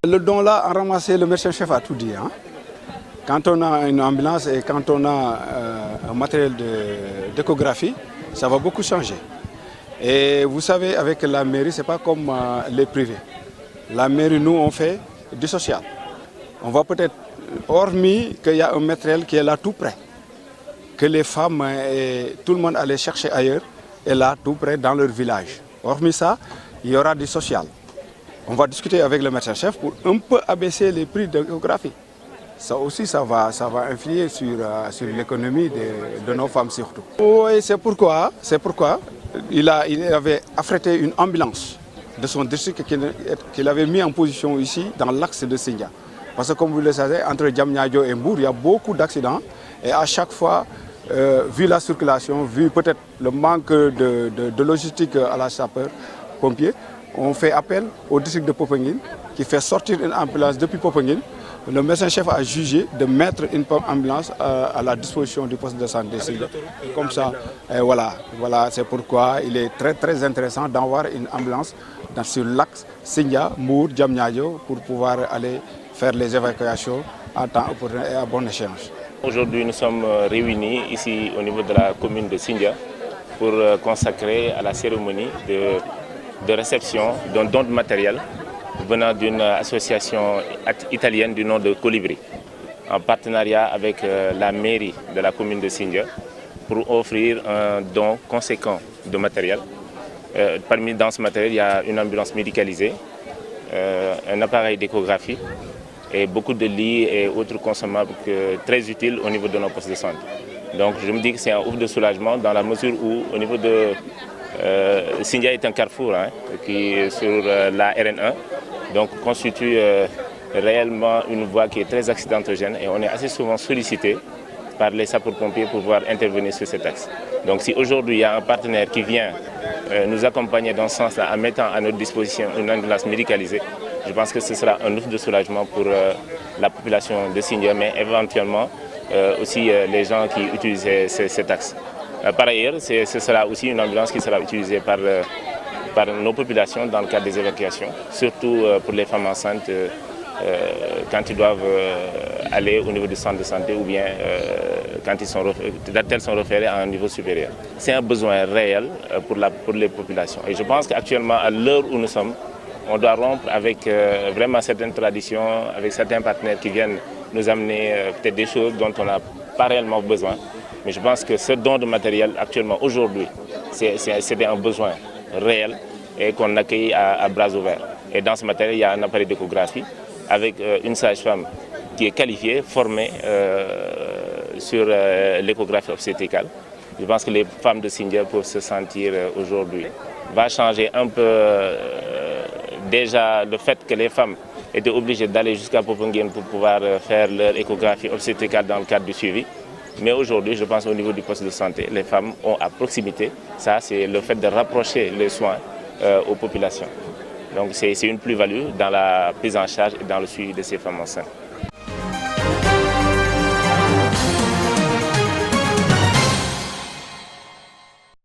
Le don là, en ramasser, le médecin-chef a tout dit. Hein. Quand on a une ambulance et quand on a un matériel d'échographie, ça va beaucoup changer. Et vous savez, avec la mairie, ce n'est pas comme les privés. La mairie, nous, on fait du social. On va peut-être, hormis qu'il y a un matériel qui est là tout près, que les femmes et tout le monde allait chercher ailleurs, est là tout près dans leur village. Hormis ça, il y aura du social. On va discuter avec le médecin-chef pour un peu abaisser les prix de l'échographie. Ça aussi, ça va influer sur l'économie de nos femmes surtout. Oui, c'est pourquoi il avait affrété une ambulance de son district qu'il avait mis en position ici dans l'axe de Sindia. Parce que comme vous le savez, entre Diamniadio et Mbour, il y a beaucoup d'accidents. Et à chaque fois, vu la circulation, vu peut-être le manque de logistique à la sapeur-pompier, on fait appel au district de Popenguine qui fait sortir une ambulance depuis Popenguine. Le médecin-chef a jugé de mettre une ambulance à la disposition du poste de santé. Comme ça, voilà, c'est pourquoi il est très intéressant d'avoir une ambulance sur l'axe Sindia, Mbour, Diamniadio pour pouvoir aller faire les évacuations à temps opportun et à bon échéance. Aujourd'hui, nous sommes réunis ici au niveau de la commune de Sindia pour consacrer à la cérémonie de réception d'un don de matériel venant d'une association italienne du nom de Colibri, en partenariat avec la mairie de la commune de Sindia, pour offrir un don conséquent de matériel. Dans ce matériel, il y a une ambulance médicalisée, un appareil d'échographie et beaucoup de lits et autres consommables très utiles au niveau de nos postes de santé. Donc je me dis que c'est un ouf de soulagement dans la mesure où au niveau de Sindia est un carrefour qui est sur la RN1, donc constitue réellement une voie qui est très accidentogène et on est assez souvent sollicité par les sapeurs-pompiers pour pouvoir intervenir sur cet axe. Donc si aujourd'hui il y a un partenaire qui vient nous accompagner dans ce sens-là en mettant à notre disposition une ambulance médicalisée, je pense que ce sera un ouf de soulagement pour la population de Sindia, mais éventuellement aussi les gens qui utilisent cet axe. Par ailleurs, ce sera aussi une ambulance qui sera utilisée par nos populations dans le cadre des évacuations, surtout pour les femmes enceintes quand ils doivent aller au niveau du centre de santé ou bien quand elles sont référées à un niveau supérieur. C'est un besoin réel pour les populations. Et je pense qu'actuellement, à l'heure où nous sommes, on doit rompre avec vraiment certaines traditions, avec certains partenaires qui viennent nous amener peut-être des choses dont on n'a pas réellement besoin. Mais je pense que ce don de matériel actuellement, aujourd'hui, c'est un besoin réel et qu'on accueille à bras ouverts. Et dans ce matériel, il y a un appareil d'échographie avec une sage-femme qui est qualifiée, formée sur l'échographie obstétricale. Je pense que les femmes de Sindia peuvent se sentir aujourd'hui. Va changer un peu déjà le fait que les femmes étaient obligées d'aller jusqu'à Popenguine pour pouvoir faire leur échographie obstétricale dans le cadre du suivi. Mais aujourd'hui, je pense au niveau du poste de santé, les femmes ont à proximité. Ça, c'est le fait de rapprocher les soins aux populations. Donc c'est une plus-value dans la prise en charge et dans le suivi de ces femmes enceintes.